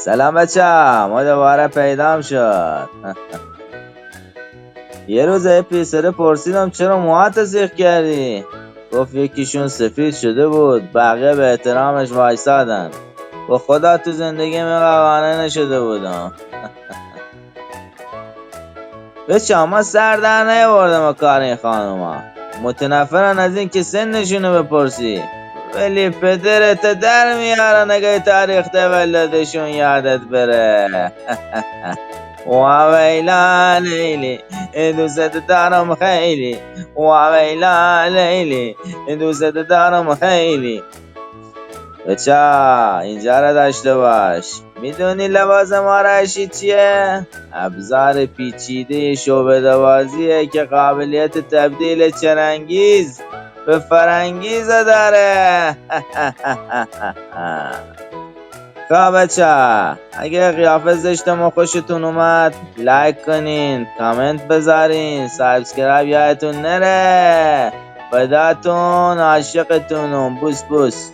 سلام بچه، ما دوباره پیدام شد. یه روز یه پیسره پرسیدم چرا موهات سیخ کردی؟ گفت یکیشون سفید شده بود، بقیه به احترامش وایسادن. با خدا تو زندگی قوانه نشده بودم. بچه ما سر در نیاوردم و کار این خانوما متنفرن از این که سنشونو بپرسی، ولی پدرت در میارن اگه تاریخ تولدشون یادت بره. ویلا لیلی دوست دارم خیلی، ویلا لیلی دوست دارم خیلی. بچه اینجا را داشته باش. میدونی لوازم آرایشی چیه؟ ابزار پیچیده شعبه دوازیه که قابلیت تبدیل چرانگیز به فرانگیز داره. خب بچه، اگه قیافه زشت ما خوشتون اومد لایک کنین، کامنت بذارین، سابسکرایب یادتون نره. فداتون، عاشقتونم. بوس بوس.